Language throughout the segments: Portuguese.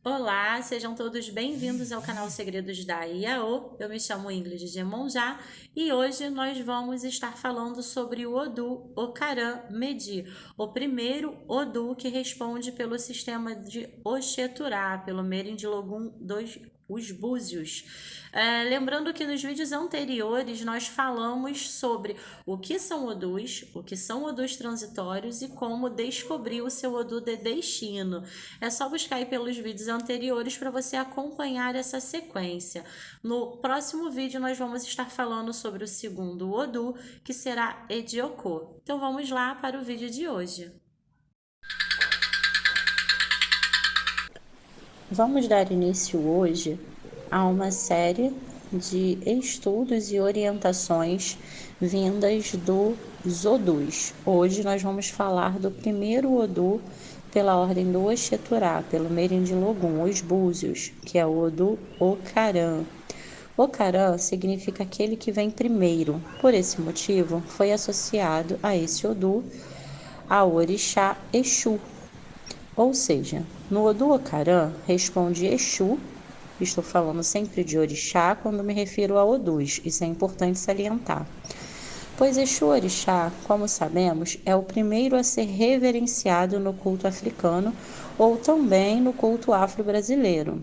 Olá, sejam todos bem-vindos ao canal Segredos da Iaô. Eu me chamo Ingrid Gemonjá e hoje nós vamos estar falando sobre o Odu Okaran Medi, o primeiro Odu que responde pelo sistema de Oxeturá, pelo Merindilogum dos os Búzios. Lembrando que nos vídeos anteriores nós falamos sobre o que são Odus, o que são Odus transitórios e como descobrir o seu Odu de destino. É só buscar aí pelos vídeos anteriores para você acompanhar essa sequência. No próximo vídeo nós vamos estar falando sobre o segundo Odu, que será Edioko. Então vamos lá para o vídeo de hoje. Vamos dar início hoje a uma série de estudos e orientações vindas dos Odus. Hoje nós vamos falar do primeiro Odu pela ordem do Oxeturá, pelo Merindilogum, os Búzios, que é o Odu Okaran. Okaran significa aquele que vem primeiro. Por esse motivo, foi associado a esse Odu ao orixá Exu. Ou seja, no Odu Okaran responde Exu, estou falando sempre de orixá quando me refiro a Odus, isso é importante salientar. Pois Exu Orixá, como sabemos, é o primeiro a ser reverenciado no culto africano ou também no culto afro-brasileiro,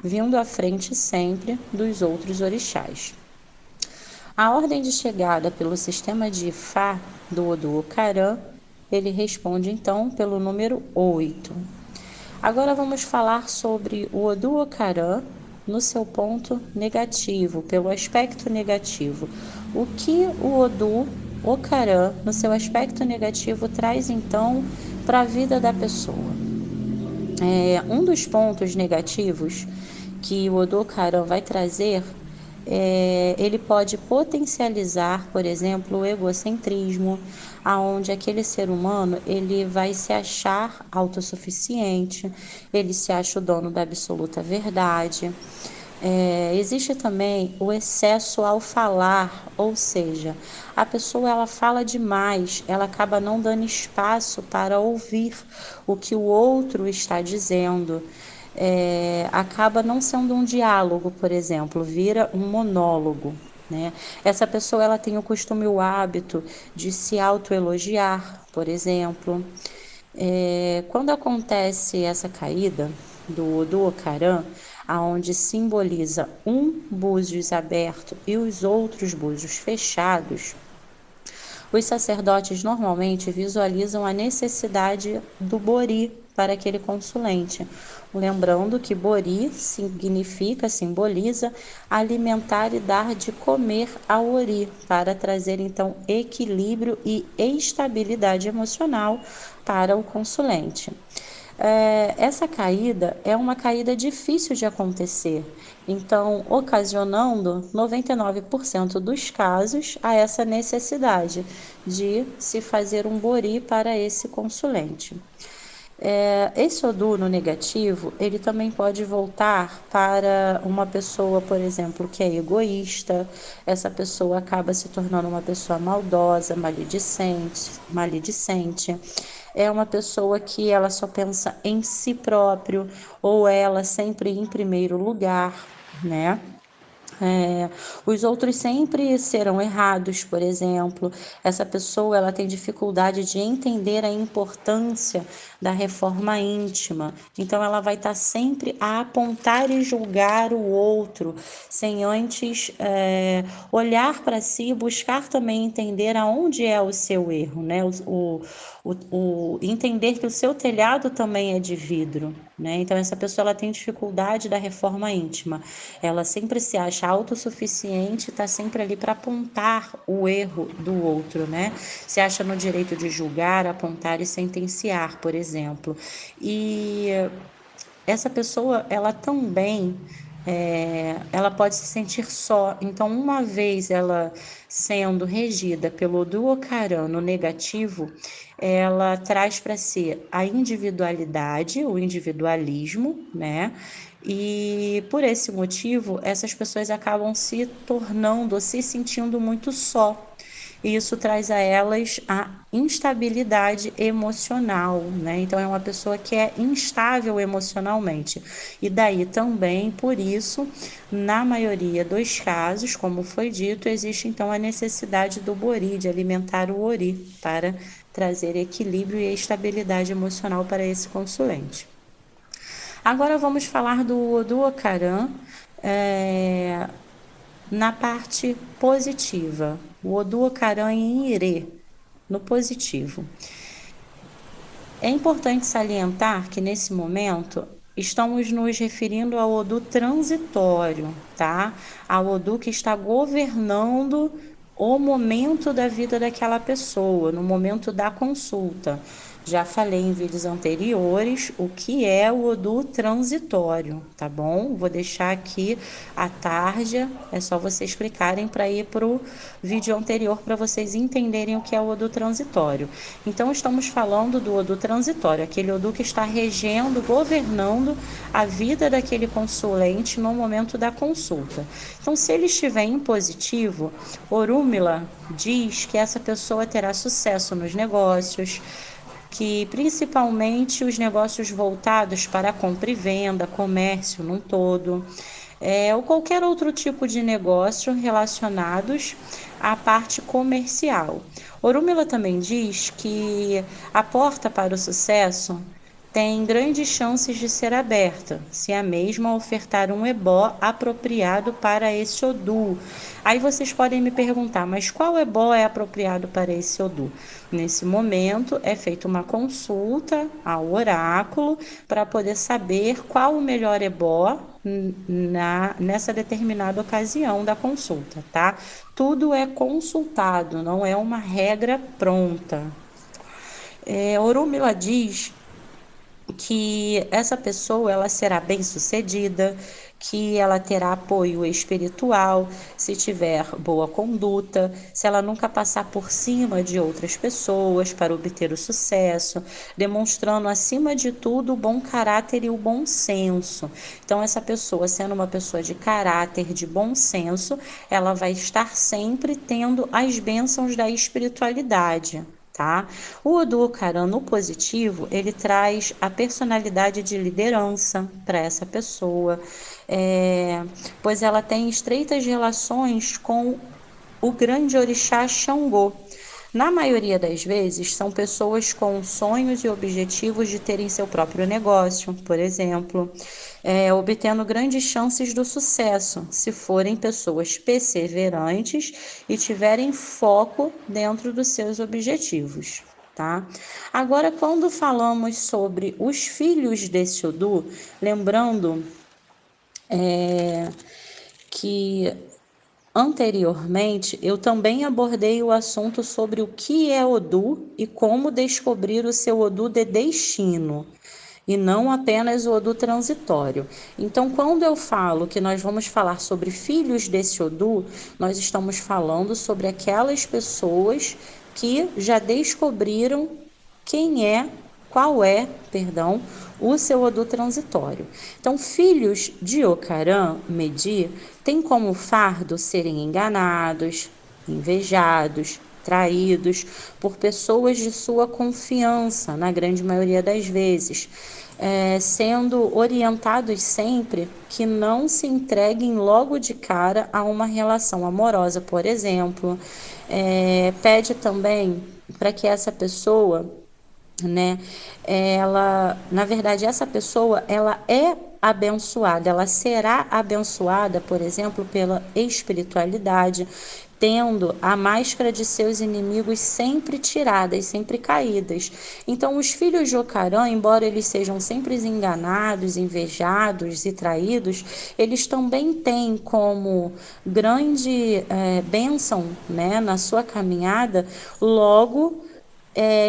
vindo à frente sempre dos outros orixás. A ordem de chegada pelo sistema de Ifá do Odu Okaran, ele responde então pelo número 8. Agora vamos falar sobre o Odu Okaran no seu ponto negativo, pelo aspecto negativo. O que o Odu Okaran, no seu aspecto negativo, traz então para a vida da pessoa? Um dos pontos negativos que o Odu Okaran vai trazer ele pode potencializar, por exemplo, o egocentrismo, aonde aquele ser humano ele vai se achar autossuficiente, ele se acha o dono da absoluta verdade. Existe também o excesso ao falar, ou seja, a pessoa ela fala demais, ela acaba não dando espaço para ouvir o que o outro está dizendo. Acaba não sendo um diálogo, por exemplo, vira um monólogo, né? Essa pessoa ela tem o costume, o hábito de se autoelogiar, por exemplo. Quando acontece essa caída do Okaran, aonde simboliza um búzios aberto e os outros búzios fechados, os sacerdotes normalmente visualizam a necessidade do Bori para aquele consulente, lembrando que Bori simboliza alimentar e dar de comer ao Ori, para trazer então equilíbrio e estabilidade emocional para o consulente. Essa caída é uma caída difícil de acontecer, então ocasionando 99% dos casos a essa necessidade de se fazer um bori para esse consulente. Esse Odu no negativo, ele também pode voltar para uma pessoa, por exemplo, que é egoísta. Essa pessoa acaba se tornando uma pessoa maldosa, maledicente. É uma pessoa que ela só pensa em si próprio, ou ela sempre em primeiro lugar, né? Os outros sempre serão errados, por exemplo. Essa pessoa ela tem dificuldade de entender a importância da reforma íntima. Então ela vai estar sempre a apontar e julgar o outro, sem antes olhar para si e buscar também entender aonde é o seu erro, né? Entender que o seu telhado também é de vidro, né? Então essa pessoa ela tem dificuldade da reforma íntima. Ela sempre se acha autossuficiente, está sempre ali para apontar o erro do outro, né? Se acha no direito de julgar, apontar e sentenciar, por exemplo. E essa pessoa, ela também ela pode se sentir só. Então, uma vez ela sendo regida pelo Duocaran no negativo, ela traz para si a individualidade, o individualismo, né? E por esse motivo, essas pessoas acabam se tornando, se sentindo muito só. e isso traz a elas a instabilidade emocional, né? Então é uma pessoa que é instável emocionalmente. E daí também, por isso, na maioria dos casos, como foi dito, existe então a necessidade do bori, de alimentar o ori, para trazer equilíbrio e estabilidade emocional para esse consulente. Agora vamos falar do Ocaran, na parte positiva. O Odu Ocaran em Irê, no positivo. É importante salientar que nesse momento estamos nos referindo ao Odu transitório, tá? Ao Odu que está governando o momento da vida daquela pessoa, no momento da consulta. Já falei em vídeos anteriores o que é o Odu transitório, tá bom? Vou deixar aqui a tarja, é só vocês clicarem para ir para o vídeo anterior para vocês entenderem o que é o Odu transitório. Então, estamos falando do Odu transitório, aquele Odu que está regendo, governando a vida daquele consulente no momento da consulta. Então, se ele estiver em positivo, Orúmila diz que essa pessoa terá sucesso nos negócios, que principalmente os negócios voltados para compra e venda, comércio num todo, ou qualquer outro tipo de negócio relacionados à parte comercial. Orúmila também diz que a porta para o sucesso tem grandes chances de ser aberta, se a mesma ofertar um ebó apropriado para esse Odu. Aí vocês podem me perguntar, mas qual ebó é apropriado para esse Odu? Nesse momento é feita uma consulta ao oráculo para poder saber qual o melhor ebó nessa determinada ocasião da consulta, tá? Tudo é consultado, não é uma regra pronta. Orúmila diz que essa pessoa ela será bem-sucedida, que ela terá apoio espiritual, se tiver boa conduta, se ela nunca passar por cima de outras pessoas para obter o sucesso, demonstrando acima de tudo o bom caráter e o bom senso. Então essa pessoa, sendo uma pessoa de caráter, de bom senso, ela vai estar sempre tendo as bênçãos da espiritualidade. Tá? O Odu Ocaran no positivo, ele traz a personalidade de liderança para essa pessoa, pois ela tem estreitas relações com o grande orixá Xangô. Na maioria das vezes, são pessoas com sonhos e objetivos de terem seu próprio negócio, por exemplo, obtendo grandes chances do sucesso, se forem pessoas perseverantes e tiverem foco dentro dos seus objetivos. Tá? Agora, quando falamos sobre os filhos desse Odu, lembrando que anteriormente, eu também abordei o assunto sobre o que é Odu e como descobrir o seu Odu de destino, e não apenas o Odu transitório. Então, quando eu falo que nós vamos falar sobre filhos desse Odu, nós estamos falando sobre aquelas pessoas que já descobriram qual é, o seu Odu transitório. Então, filhos de Ocaran, Medi, têm como fardo serem enganados, invejados, traídos por pessoas de sua confiança, na grande maioria das vezes, sendo orientados sempre que não se entreguem logo de cara a uma relação amorosa, por exemplo. Pede também para que essa pessoa, na verdade, essa pessoa, ela é abençoada, ela será abençoada, por exemplo, pela espiritualidade, tendo a máscara de seus inimigos sempre tiradas, sempre caídas. Então, os filhos de Ocaran, embora eles sejam sempre enganados, invejados e traídos, eles também têm como grande bênção, na sua caminhada, logo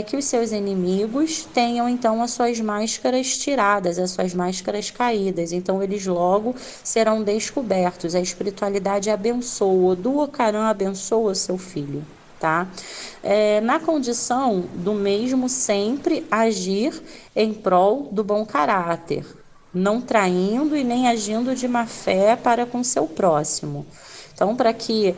que os seus inimigos tenham então as suas máscaras tiradas, as suas máscaras caídas. Então eles logo serão descobertos. A espiritualidade abençoa, o Odu Ocaran abençoa seu filho, tá? Na condição do mesmo sempre agir em prol do bom caráter, não traindo e nem agindo de má fé para com seu próximo. Então, para que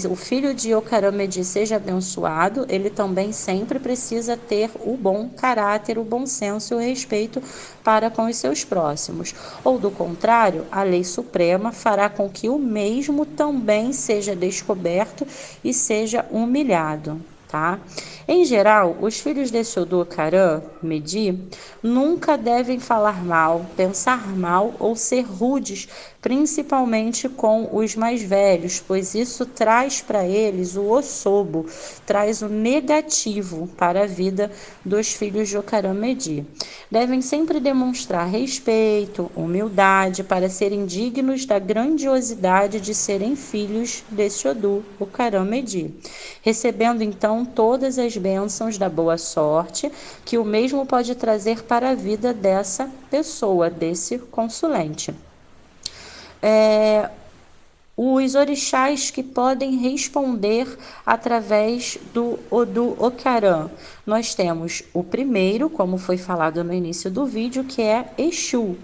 o filho de Ocarã Medi seja abençoado, ele também sempre precisa ter o bom caráter, o bom senso e o respeito para com os seus próximos. Ou do contrário, a lei suprema fará com que o mesmo também seja descoberto e seja humilhado. Tá? Em geral, os filhos desse Odu Ocarã Medi nunca devem falar mal, pensar mal ou ser rudes, principalmente com os mais velhos, pois isso traz para eles o osobo, traz o negativo para a vida dos filhos de Ocarã Medi. Devem sempre demonstrar respeito, humildade, para serem dignos da grandiosidade de serem filhos desse Odu Ocarã Medi, recebendo então todas as bênçãos da boa sorte que o mesmo pode trazer para a vida dessa pessoa, desse consulente. Os orixás que podem responder através do Odu Ocarã. Nós temos o primeiro, como foi falado no início do vídeo, que é Exu.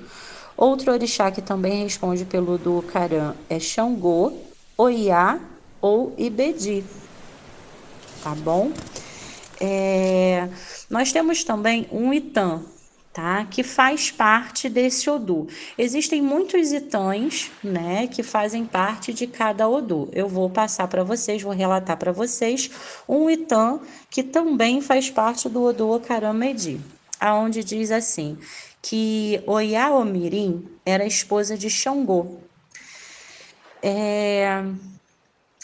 Outro orixá que também responde pelo Odu Ocarã é Xangô, Oiá ou Ibedi. Tá bom? Nós temos também um Itã, tá? Que faz parte desse Odu. Existem muitos Itãs, né, que fazem parte de cada Odu. Eu vou passar para vocês, vou relatar para vocês um Itã que também faz parte do Odu Ocarã Medi, aonde diz assim, que Oiá Omirim era esposa de Xangô.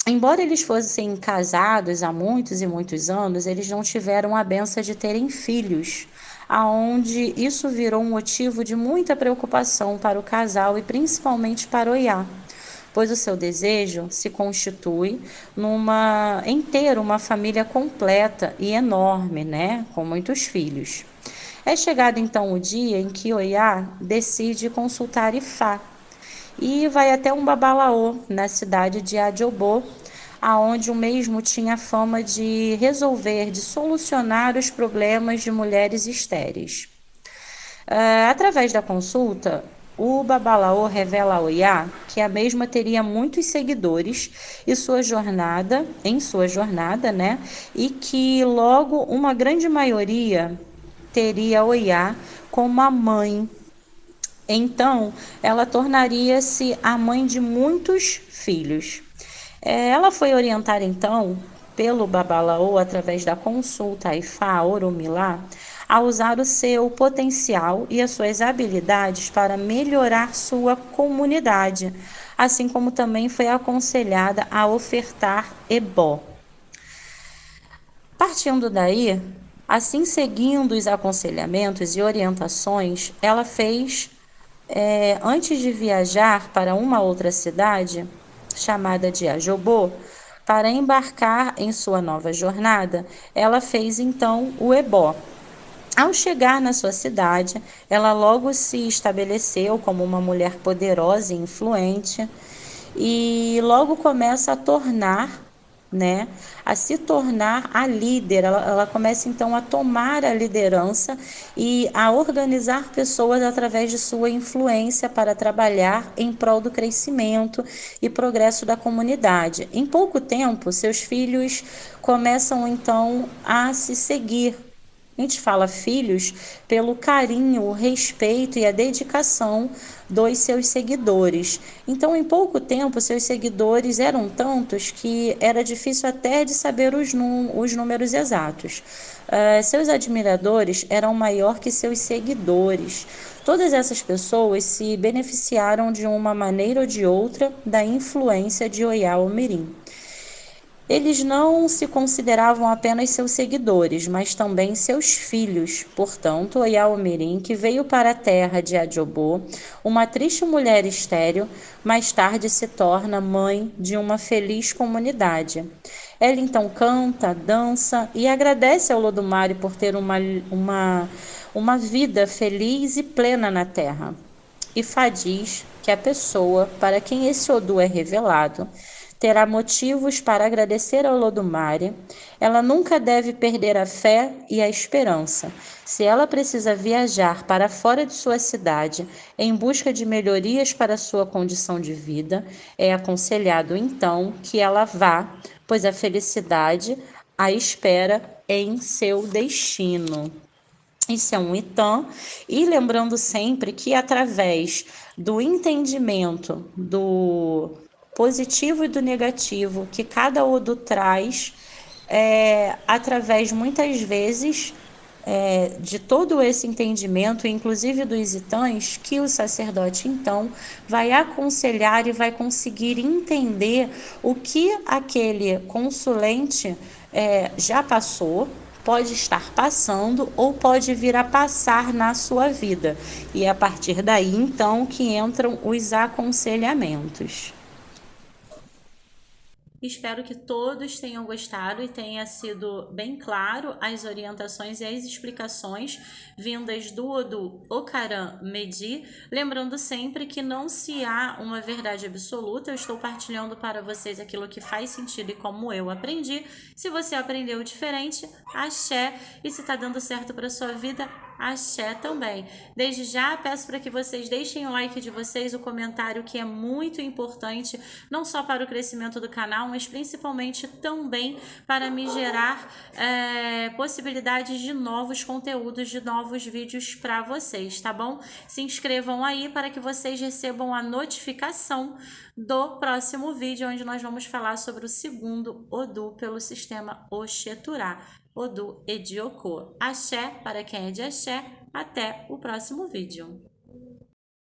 Embora eles fossem casados há muitos e muitos anos, eles não tiveram a benção de terem filhos, aonde isso virou um motivo de muita preocupação para o casal e principalmente para Oiá, pois o seu desejo se constitui em ter uma família completa e enorme, né, com muitos filhos. É chegado então o dia em que Oiá decide consultar Ifá, e vai até um babalaô na cidade de Adjobô, aonde o mesmo tinha fama de resolver, de solucionar os problemas de mulheres estéreis. Através da consulta, o babalaô revela a Oiá que a mesma teria muitos seguidores em sua jornada, né? E que logo uma grande maioria teria Oiá como a mãe. Então, ela tornaria-se a mãe de muitos filhos. Ela foi orientada, então, pelo babalaô, através da consulta a Ifá, Oromilá, a usar o seu potencial e as suas habilidades para melhorar sua comunidade, assim como também foi aconselhada a ofertar ebó. Partindo daí, assim seguindo os aconselhamentos e orientações, ela fez... antes de viajar para uma outra cidade, chamada de Ajobô, para embarcar em sua nova jornada, ela fez então o ebó. Ao chegar na sua cidade, ela logo se estabeleceu como uma mulher poderosa e influente e logo começa a se tornar a líder. Ela começa então a tomar a liderança e a organizar pessoas através de sua influência para trabalhar em prol do crescimento e progresso da comunidade. Em pouco tempo, seus filhos começam então a se seguir. A gente fala filhos pelo carinho, o respeito e a dedicação dos seus seguidores. Então, em pouco tempo, seus seguidores eram tantos que era difícil até de saber os números exatos. Seus admiradores eram maior que seus seguidores. Todas essas pessoas se beneficiaram de uma maneira ou de outra da influência de Oiá Omirim. Eles não se consideravam apenas seus seguidores, mas também seus filhos. Portanto, Oiá Omirim, que veio para a terra de Adjobô, uma triste mulher estéril, mais tarde se torna mãe de uma feliz comunidade. Ela então canta, dança e agradece ao Lodumare por ter uma vida feliz e plena na terra. Ifá diz que a pessoa para quem esse Odu é revelado terá motivos para agradecer ao Olodumare. Ela nunca deve perder a fé e a esperança. Se ela precisa viajar para fora de sua cidade em busca de melhorias para sua condição de vida, é aconselhado então que ela vá, pois a felicidade a espera em seu destino. Isso é um Itam, e lembrando sempre que através do entendimento do positivo e do negativo que cada Odu traz, através muitas vezes de todo esse entendimento, inclusive dos Itãs, que o sacerdote então vai aconselhar e vai conseguir entender o que aquele consulente já passou, pode estar passando ou pode vir a passar na sua vida. E é a partir daí, então, que entram os aconselhamentos. Espero que todos tenham gostado e tenha sido bem claro as orientações e as explicações vindas do Odu Okaran Medi. Lembrando sempre que não se há uma verdade absoluta, eu estou partilhando para vocês aquilo que faz sentido e como eu aprendi. Se você aprendeu diferente, axé, e se está dando certo para sua vida, axé também. Desde já peço para que vocês deixem o like de vocês, o comentário, que é muito importante, não só para o crescimento do canal, mas principalmente também para me gerar possibilidades de novos conteúdos, de novos vídeos para vocês, tá bom? Se inscrevam aí para que vocês recebam a notificação do próximo vídeo, onde nós vamos falar sobre o segundo Odu pelo sistema Oxeturá, Odu Edioko. Axé para quem é de axé. Até o próximo vídeo.